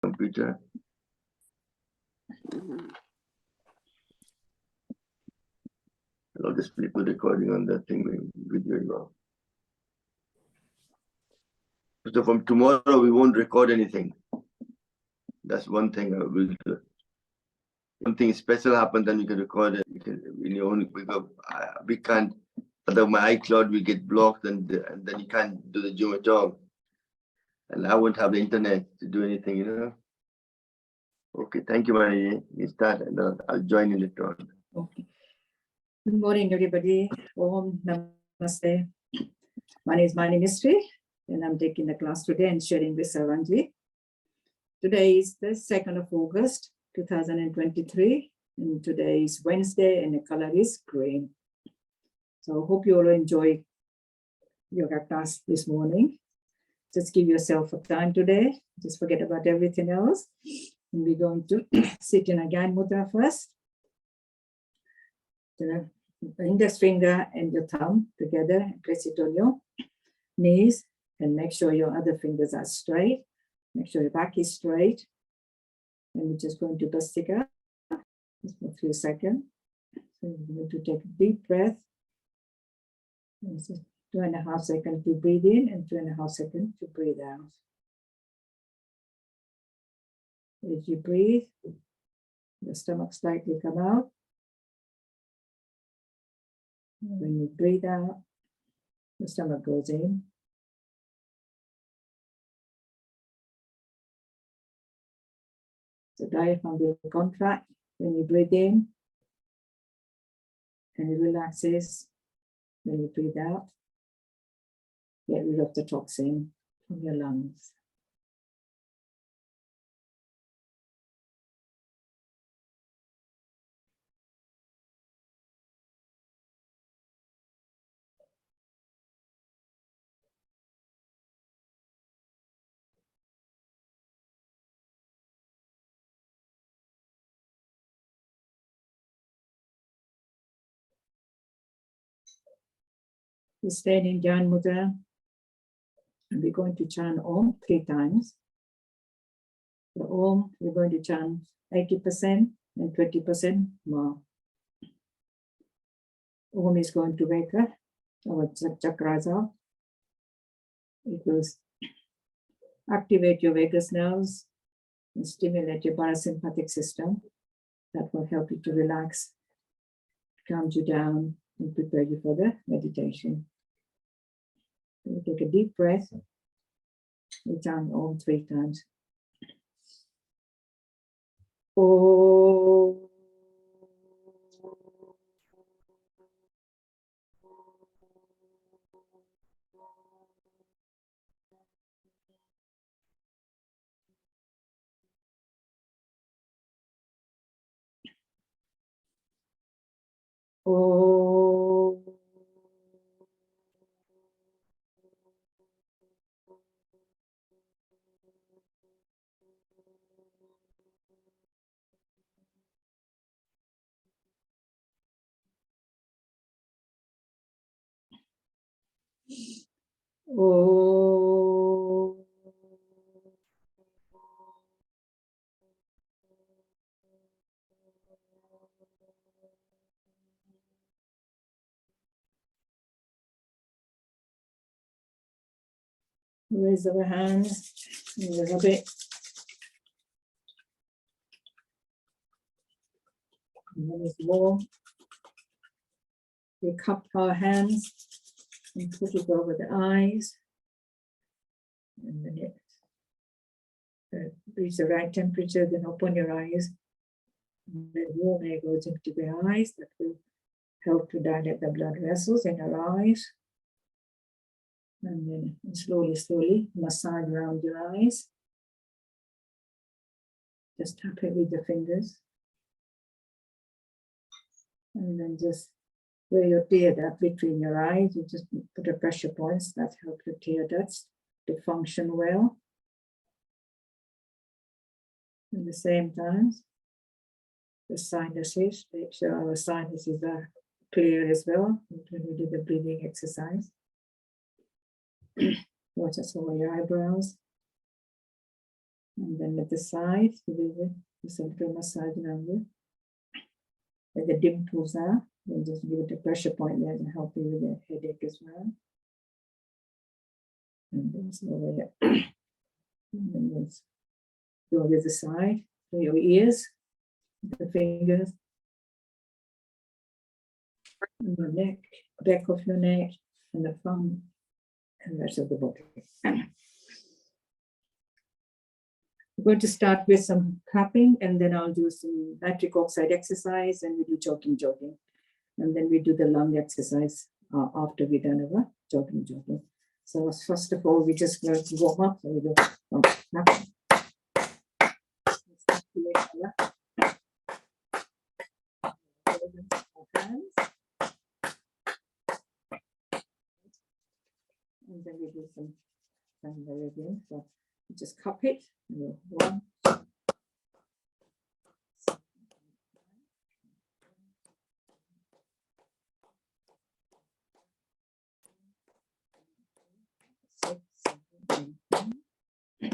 computer. I'll just put recording on that thing video as well. So from tomorrow we won't record anything. That's one thing I will do. Something special happens, then you can record it. You can, in your own, we can't. Although my iCloud will get blocked, and then you can't do the Zoom at all. And I won't have the internet to do anything, you know. Okay, thank you, Marie. You start, and I'll join in later on. Okay. Good morning, everybody. Om Namaste. My name is Mani Mistry, and I'm taking the class today and sharing with Saranji. Today is the 2nd of August, 2023, and today is Wednesday, and the color is green. So I hope you all enjoy yoga class this morning. Just give yourself a time today. Just forget about everything else. And we're going to sit in a Gyan Mudra first. The index finger and your thumb together, place it on your knees, and make sure your other fingers are straight. Make sure your back is straight. And we're just going to Bhastrika just for a few seconds. So you're going to take a deep breath. And so 2.5 seconds to breathe in and 2.5 seconds to breathe out. As you breathe, the stomach slightly come out. And when you breathe out, the stomach goes in. The diaphragm will contract when you breathe in, and it relaxes when you breathe out. Get rid of the toxin from your lungs. We stay in Gyan Mudra, and we're going to chant Om 3 times. The Om, we're going to chant 80% and 20% more. Om is going to wake up our chakras up. It will activate your vagus nerves and stimulate your parasympathetic system. That will help you to relax, calm you down, and prepare you for the meditation. So take a deep breath. We chant Om 3 times. Om. Om. Oh. Raise our hands a little bit. And then it's warm. We cup our hands and put it over the eyes. And then it reach the right temperature, then open your eyes. And then warm air goes into the eyes. That will help to dilate the blood vessels in our eyes. And then slowly, slowly massage around your eyes. Just tap it with the fingers. And then just where your tear duct between your eyes, you just put a pressure points that help your tear ducts to function well. At the same time, the sinuses, make sure our sinuses are clear as well when we do the breathing exercise. Watch us over your eyebrows. And then at the side, just a little massage around it. Where the dimples are, then just give it a pressure point there to help you with the headache as well. And then over here. And then let's go to the side, to your ears, the fingers, and the neck, back of your neck, and the thumb, and the rest of the body. We're going to start with some clapping, and then I'll do some nitric oxide exercise, and we do jogging. And then we do the lung exercise after we've done our jogging. So first of all, we just going to warm up. So we do clapping. Hands. And then we do some again. So we just cup it. 1,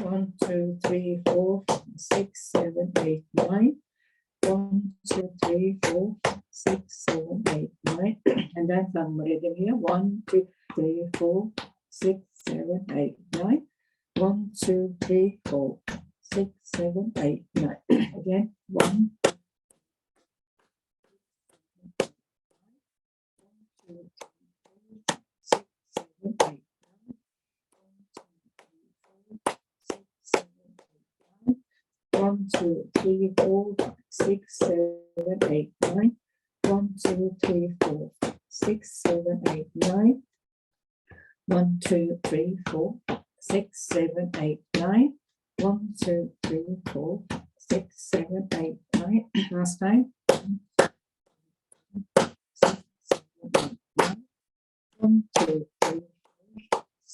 1, 2, 3, 4, 6, 7, 8, 9. 1, 2, 3, 4, 6, 7, 8, 9. And then thumb meridian here. 1, 2, 3, 4, 6, 7, 8, 9. 1, 2, 3, 4, 6, 7, 8, 9. Again, 1, 2, 6, 7, 8, 1, 2, 3, 4, 6, 7, 8, 9. 1, 2, 3, 4, 6, 7, 8, 9. 1, 2, 3, 4, 6, 7, 8, 9. 1, 2, 3, 4, 6, 7, 8, 9. Last time. 6, 7, 8, 9. 1, 2, 3, 4, 6, 7,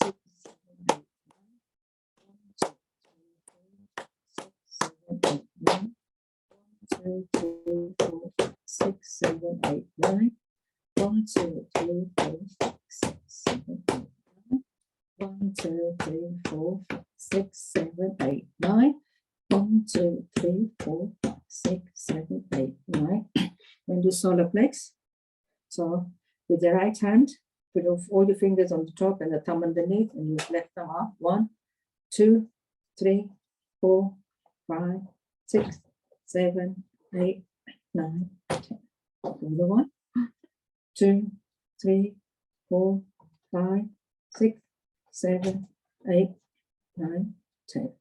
8, 9. 1, 2, 3, 4, 6, 7, 8, 9. 1, 2, 3, 4, 6, 7, 8, 9. 1, 2, 3, 4, 6, 7, 8, 9. 1, 2, 3, 4, 6, 7, 8, 9. And do solar plex. So with the right hand, put all your fingers on the top and the thumb underneath, and use left thumb up. 1, 2, 3, 4, 5, 6, 7, 8, 9, 10. Another 1, 2, 3, 4, 5, 6, 7, 8, 9, 10.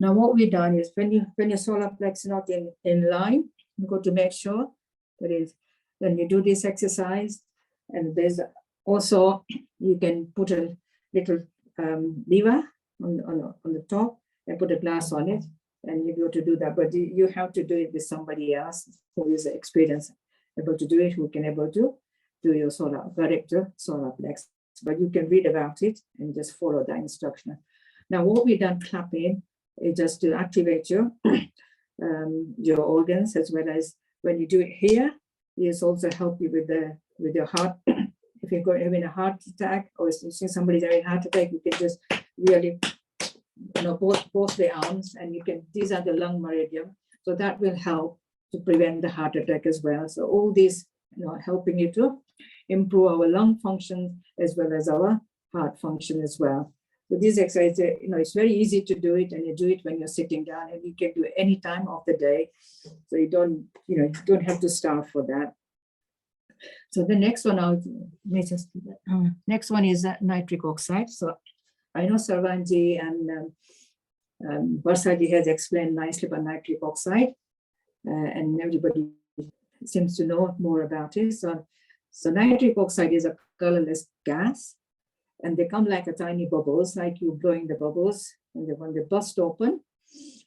Now what we've done is when your solar plex is not in line, you got to make sure that is when you do this exercise, and there's also you can put a little lever on the top and put a glass on it, and you go to do that. But you have to do it with somebody else who is experienced, able to do it, who can able to do your solar plex. But you can read about it and just follow the instruction. Now, what we done clapping is just to activate your organs, as well as when you do it here, it's also help you with your heart. If you're having a heart attack, or if you see somebody's having a heart attack, you can just really, both the arms, and you can. These are the lung meridian, so that will help to prevent the heart attack as well. So all these, helping you to improve our lung function as well as our heart function as well. So these exercises, it's very easy to do it, and you do it when you're sitting down, and you can do it any time of the day. So you don't have to start for that. So the next one, next one is nitric oxide. So I know Sarvanji and Varsaji has explained nicely about nitric oxide, and everybody seems to know more about it. So nitric oxide is a colorless gas, and they come like a tiny bubbles, like you blowing the bubbles, and when they burst open,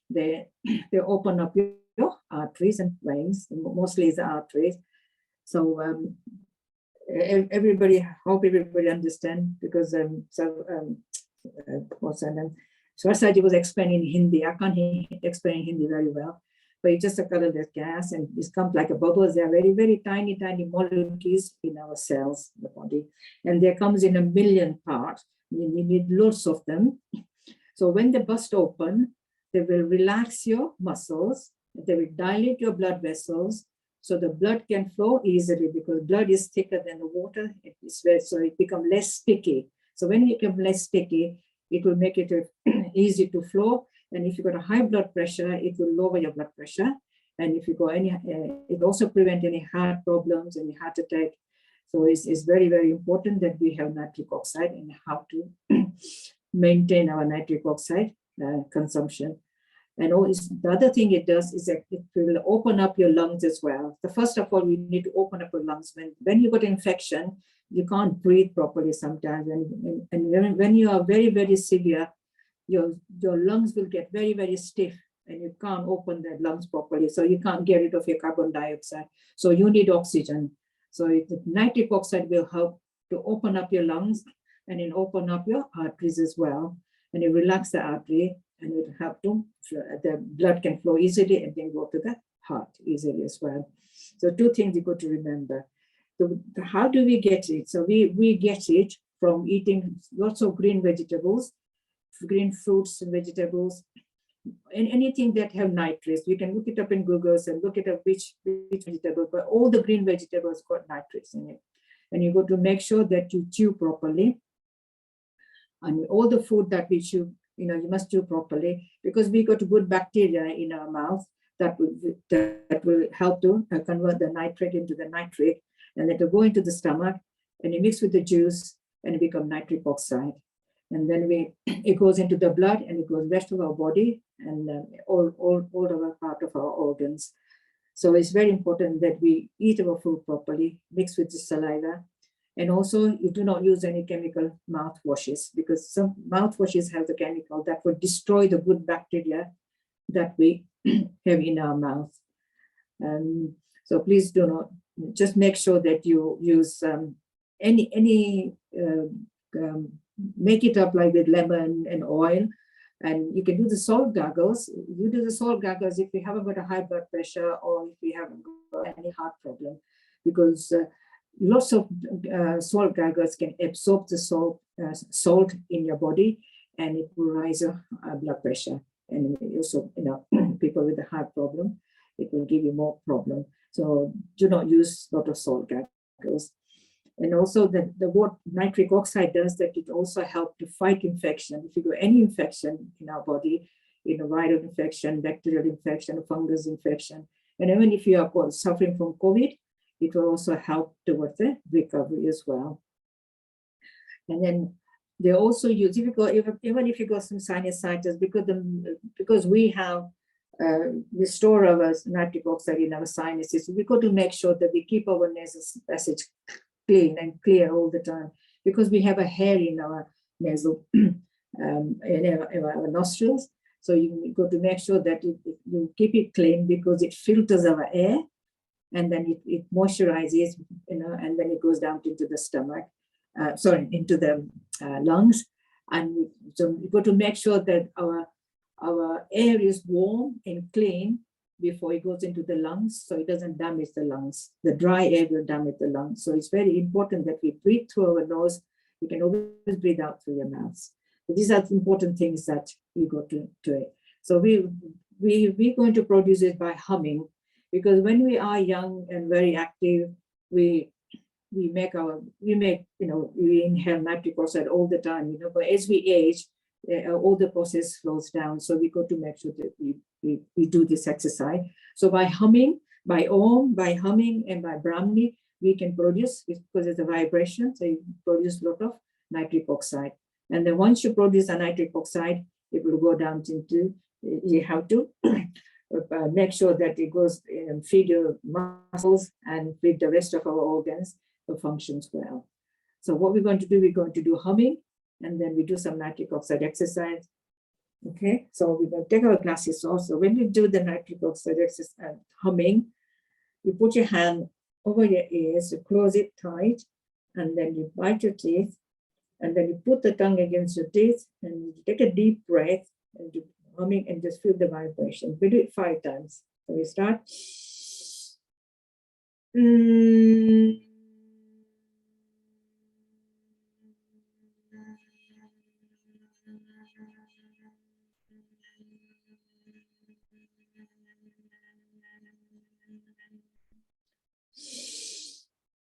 they open up your arteries and veins, mostly the arteries. So everybody, hope everybody understand, because Swarsaji was explaining Hindi. I can't explain Hindi very well, but it's just a colorless gas, and it comes like a bubbles. They are very, very tiny molecules in our cells, the body, and there comes in 1 million parts. You need lots of them. So when they burst open, they will relax your muscles, they will dilate your blood vessels, so the blood can flow easily because blood is thicker than the water. So it becomes less sticky. So when it becomes less sticky, it will make it easy to flow. And if you've got a high blood pressure, it will lower your blood pressure. And if you got any, it also prevent any heart problems, any heart attack. So it's very, very important that we have nitric oxide and how to maintain our nitric oxide consumption. And the other thing it does is that it will open up your lungs as well. So first of all, you need to open up your lungs. When you got infection, you can't breathe properly sometimes. And when you are very, very severe, your lungs will get very, very stiff and you can't open the lungs properly. So you can't get rid of your carbon dioxide. So you need oxygen. So the nitric oxide will help to open up your lungs and then open up your arteries as well. And it relax the artery and it will help to, the blood can flow easily and then go to the heart easily as well. So two things you got to remember. How do we get it? So we get it from eating lots of green vegetables, green fruits and vegetables, and anything that have nitrates. You can look it up in Google and look at which vegetable, but all the green vegetables got nitrates in it. And you got to make sure that you chew properly. And all the food that we chew, you must chew properly because we got good bacteria in our mouth that will help to convert the nitrate into the nitric, and that will go into the stomach and it mix with the juice and it become nitric oxide. And then it goes into the blood and it goes rest of our body and all other part of our organs. So it's very important that we eat our food properly, mix with the saliva. And also you do not use any chemical mouthwashes because some mouthwashes have the chemical that will destroy the good bacteria that we have in our mouth. So please do not, just make sure that you use make it up like with lemon and oil. And you can do the salt gargles. You do the salt gargles if you haven't got a high blood pressure or if you haven't got any heart problem, because lots of salt gargles can absorb the salt in your body and it will raise your blood pressure. And also, people with a heart problem, it will give you more problem. So do not use a lot of salt gargles. And also what nitric oxide does, that it also helps to fight infection. If you got any infection in our body, viral infection, bacterial infection, fungus infection, and even if you are suffering from COVID, it will also help towards the recovery as well. And then they also use, even if you got some sinusitis, because we have we store our nitric oxide in our sinuses, we got to make sure that we keep our nasal passage clean and clear all the time, because we have a hair in our nasal in our nostrils. So you got to make sure that you keep it clean because it filters our air, and then it moisturizes, and then it goes down into the stomach, into the lungs. And so you got to make sure that our air is warm and clean before it goes into the lungs, so it doesn't damage the lungs. The dry air will damage the lungs. So it's very important that we breathe through our nose. You can always breathe out through your mouth. So these are important things that you got to do it. So we're going to produce it by humming, because when we are young and very active, we inhale nitric oxide all the time, but as we age, all the process slows down. So we got to make sure that we do this exercise. So by humming, by Om, by humming, and by Brahmi, we can produce, because it's a vibration, so you produce a lot of nitric oxide. And then once you produce a nitric oxide, it will go down into, you have to make sure that it goes and feed your muscles and feed the rest of our organs to function well. So what we're going to do, we're going to do humming, and then we do some nitric oxide exercise. Okay, so we're going to take our glasses off. So when you do the nitric oxide exercise, humming, you put your hand over your ears, you close it tight, and then you bite your teeth, and then you put the tongue against your teeth, and you take a deep breath, and do humming, and just feel the vibration. We do it 5 times. So we start.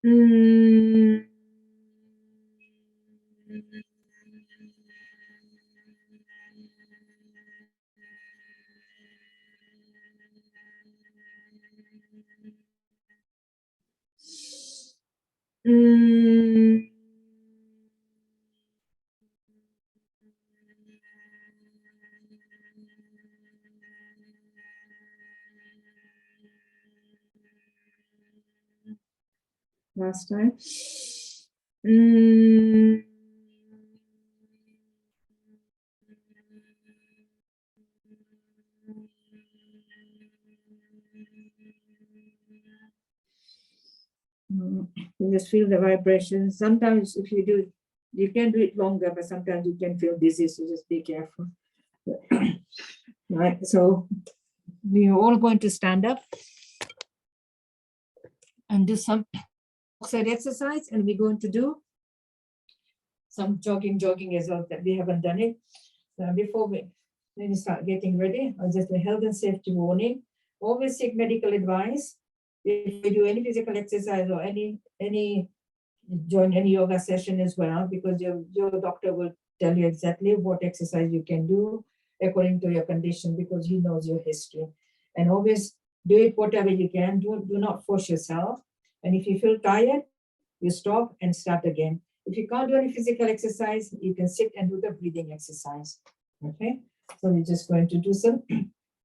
Mm. Mm. Last time. Mm. You just feel the vibration. Sometimes if you do, you can do it longer, but sometimes you can feel dizzy, so just be careful. Right, so we are all going to stand up and do some side exercise, and we're going to do some jogging as well, that we haven't done it. Before we start getting ready, just a health and safety warning. Always seek medical advice if you do any physical exercise or join any yoga session as well, because your doctor will tell you exactly what exercise you can do according to your condition, because he knows your history. And always do it whatever you can. Do not force yourself. And if you feel tired, you stop and start again. If you can't do any physical exercise, you can sit and do the breathing exercise. Okay, so we're just going to do some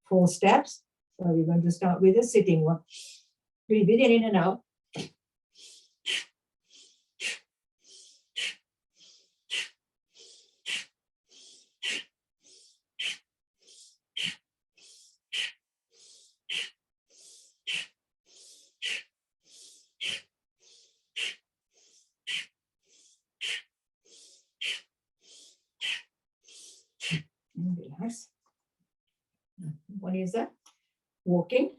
4 steps. So we're going to start with a sitting one. Breathe in and out. And relax. What is that? Walking.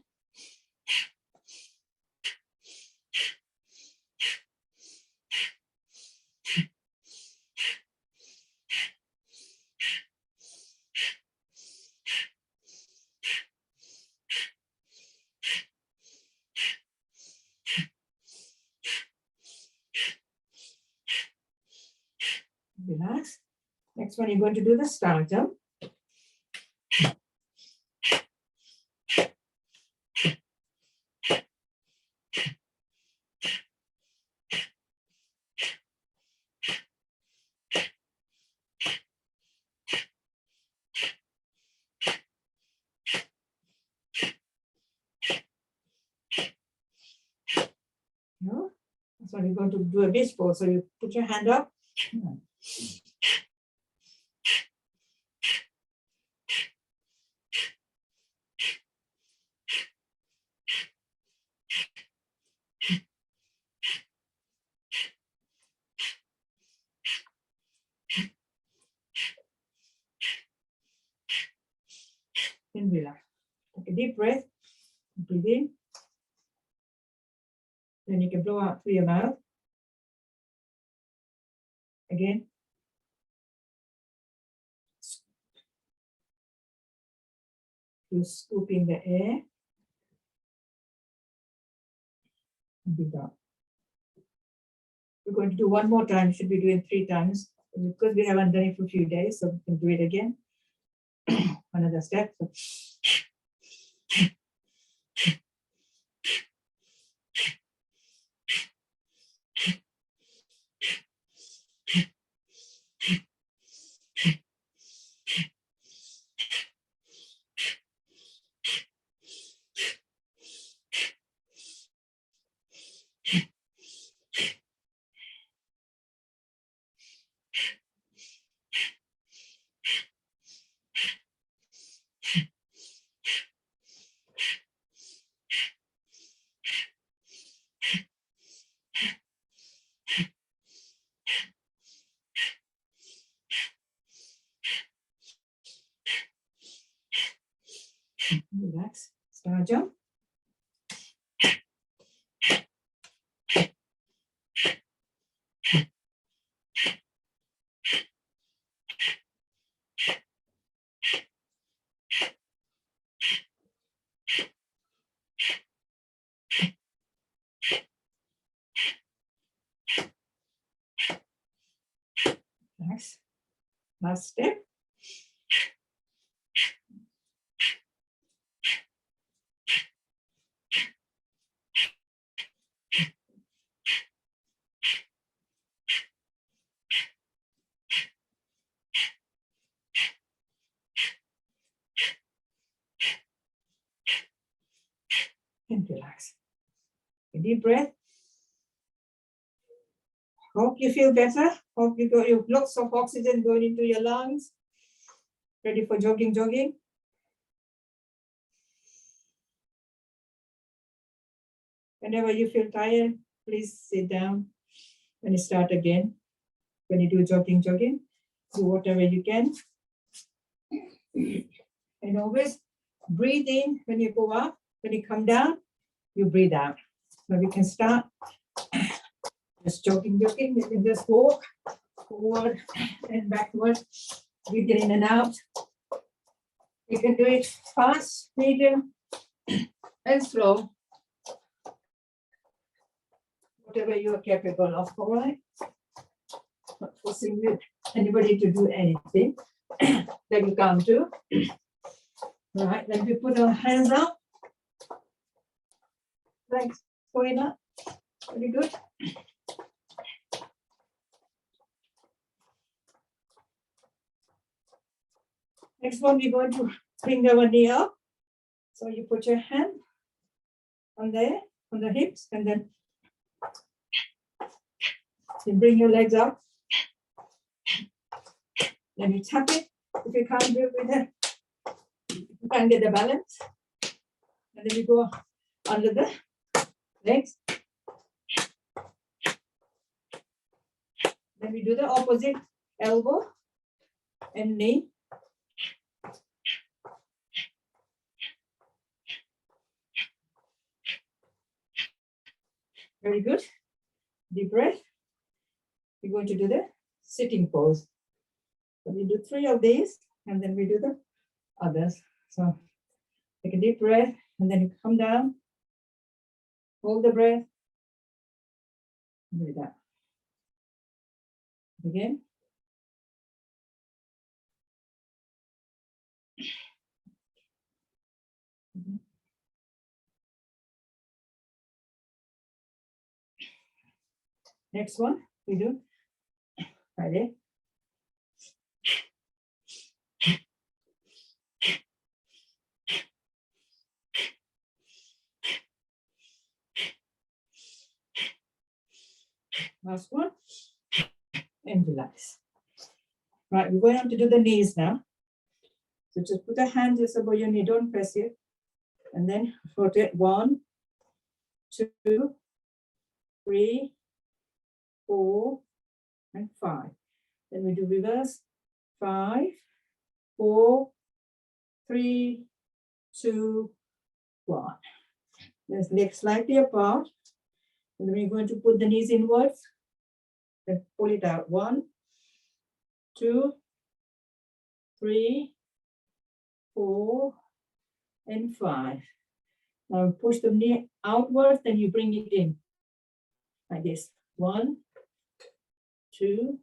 Relax. Next one, you're going to do the star jump. No? So you're going to do a beach ball. So you put your hand up. And relax. Take a deep breath. Breathe in. Then you can blow out through your mouth. Again. You scoop in the air. And breathe out. We're going to do one more time. Should be doing 3 times. Because we haven't done it for a few days, so we can do it again. Another step. So, relax. Star jump. last step. And relax. A deep breath. Hope you feel better. Hope you got your lots of oxygen going into your lungs. Ready for jogging. Whenever you feel tired, please sit down and start again. When you do jogging, do whatever you can. And always breathe in when you go up. When you come down, you breathe out. So we can start just jogging. You can just walk forward and backward. Breathe in and out. You can do it fast, medium, and slow. Whatever you are capable of, all right? Not forcing anybody to do anything that you can't do. All right, then we put our hands up. Legs going up. Very good. Next one, we're going to bring our knee up. So you put your hand on there, on the hips, and then you bring your legs up. Then you tap it. If you can't do it with it, you can't get the balance. And then you go under the legs. Then we do the opposite, elbow and knee. Very good. Deep breath. We're going to do the sitting pose. So we do 3 of these and then we do the others. So take a deep breath and then you come down. Hold the breath. Breathe out. Again. Next one, we do right there. Last one, and relax. Right, we're going on to do the knees now. So just put a hand just above your knee, don't press it. And then rotate 1, 2, 3, 4, and 5. Then we do reverse. 5, 4, 3, 2, 1. Let's legs slightly apart. And then we're going to put the knees inwards and pull it out. 1, 2, 3, 4, and 5. Now push the knee outwards, then you bring it in like this. 1, 2,